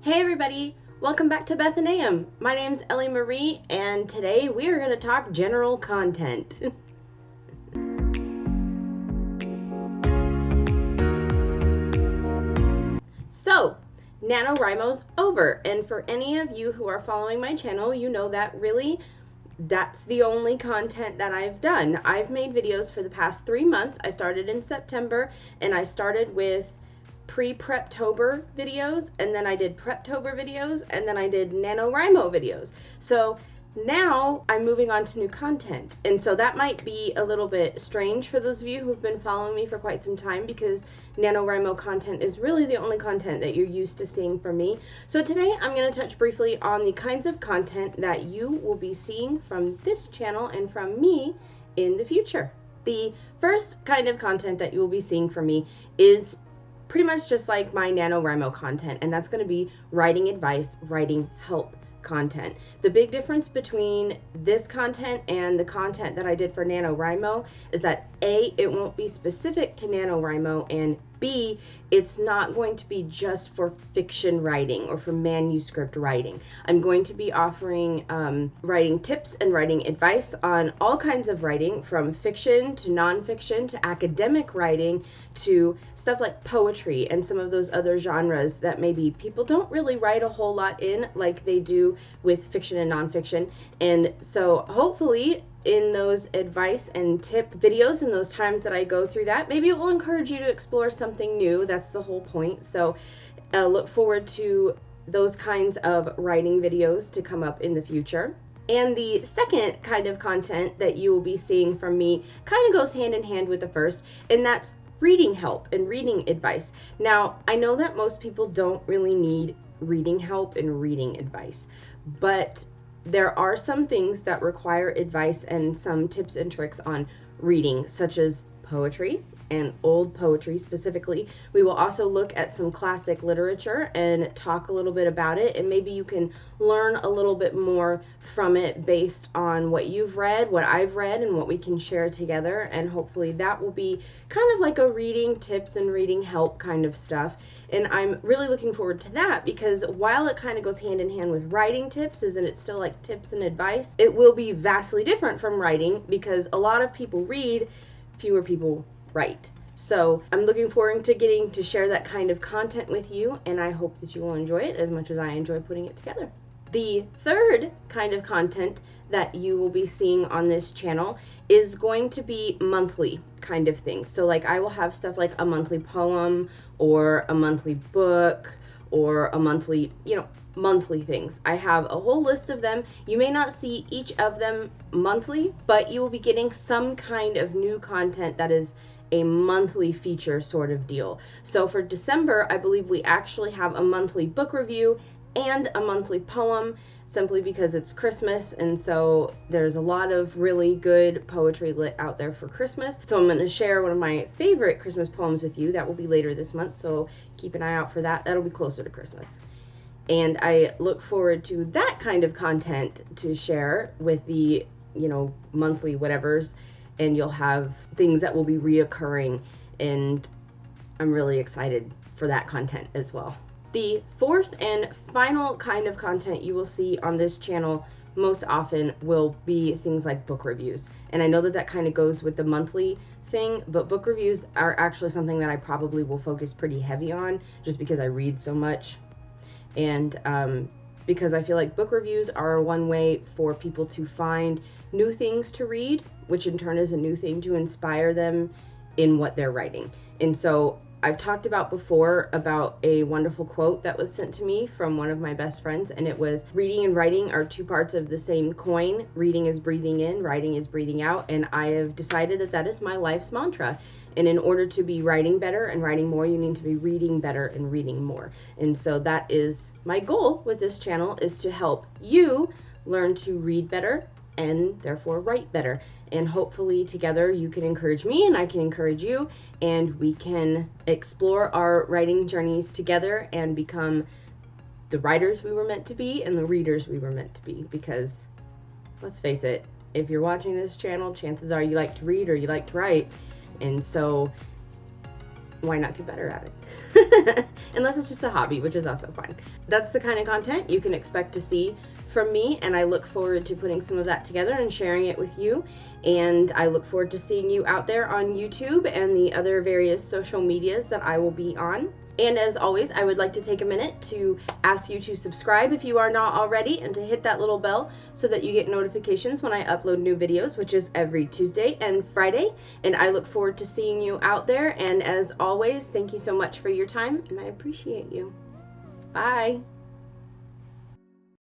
Hey everybody, welcome back to Bethenaeum. My name's Ellie Marie and today we are going to talk general content. So, NaNoWriMo's over, and for any of you who are following my channel, you know that really that's the only content that I've done. I've made videos for the past 3 months. I started in September and I started with pre-Preptober videos, and then I did Preptober videos, and then I did NaNoWriMo videos. So now I'm moving on to new content, and so that might be a little bit strange for those of you who've been following me for quite some time, because NaNoWriMo content is really the only content that you're used to seeing from me. So today I'm going to touch briefly on the kinds of content that you will be seeing from this channel and from me in the future. The first kind of content that you will be seeing from me is pretty much just like my NaNoWriMo content, and that's going to be writing advice, writing help content. The big difference between this content and the content that I did for NaNoWriMo is that A, it won't be specific to NaNoWriMo, and B, it's not going to be just for fiction writing or for manuscript writing. I'm going to be offering writing tips and writing advice on all kinds of writing, from fiction to nonfiction to academic writing to stuff like poetry and some of those other genres that maybe people don't really write a whole lot in like they do with fiction and nonfiction. And so hopefully in those advice and tip videos and those times that I go through that, maybe it will encourage you to explore something new. That's the whole point. So look forward to those kinds of writing videos to come up in the future. And the second kind of content that you will be seeing from me kind of goes hand in hand with the first, and that's reading help and reading advice. Now, I know that most people don't really need reading help and reading advice, but there are some things that require advice and some tips and tricks on reading, such as poetry and old poetry specifically. We will also look at some classic literature and talk a little bit about it, and maybe you can learn a little bit more from it based on what you've read, what I've read, and what we can share together. And hopefully that will be kind of like a reading tips and reading help kind of stuff. And I'm really looking forward to that, because while it kind of goes hand in hand with writing tips, isn't it still like tips and advice? It will be vastly different from writing, because a lot of people read, fewer people write. So I'm looking forward to getting to share that kind of content with you, and I hope that you will enjoy it as much as I enjoy putting it together. The third kind of content that you will be seeing on this channel is going to be monthly kind of things. So like I will have stuff like a monthly poem or a monthly book or a monthly, monthly things. I have a whole list of them. You may not see each of them monthly, but you will be getting some kind of new content that is a monthly feature sort of deal. So for December, I believe we actually have a monthly book review and a monthly poem, simply because it's Christmas, and so there's a lot of really good poetry lit out there for Christmas. So I'm going to share one of my favorite Christmas poems with you. That will be later this month, so keep an eye out for that. That'll be closer to Christmas. And I look forward to that kind of content to share with the, monthly whatevers, and you'll have things that will be reoccurring, and I'm really excited for that content as well. The fourth and final kind of content you will see on this channel most often will be things like book reviews. And I know that that kind of goes with the monthly thing, but book reviews are actually something that I probably will focus pretty heavy on, just because I read so much. And because I feel like book reviews are one way for people to find new things to read, which in turn is a new thing to inspire them in what they're writing. And so I've talked about before about a wonderful quote that was sent to me from one of my best friends, and it was, reading and writing are two parts of the same coin. Reading is breathing in, writing is breathing out, and I have decided that that is my life's mantra. And in order to be writing better and writing more, you need to be reading better and reading more. And so that is my goal with this channel, is to help you learn to read better and therefore write better. And hopefully together you can encourage me and I can encourage you, and we can explore our writing journeys together and become the writers we were meant to be and the readers we were meant to be. Because let's face it, if you're watching this channel, chances are you like to read or you like to write. And so why not do better at it? Unless it's just a hobby, which is also fun. That's the kind of content you can expect to see from me, and I look forward to putting some of that together and sharing it with you. And I look forward to seeing you out there on YouTube and the other various social medias that I will be on. And as always, I would like to take a minute to ask you to subscribe if you are not already, and to hit that little bell so that you get notifications when I upload new videos, which is every Tuesday and Friday. And I look forward to seeing you out there. And as always, thank you so much for your time, and I appreciate you. Bye.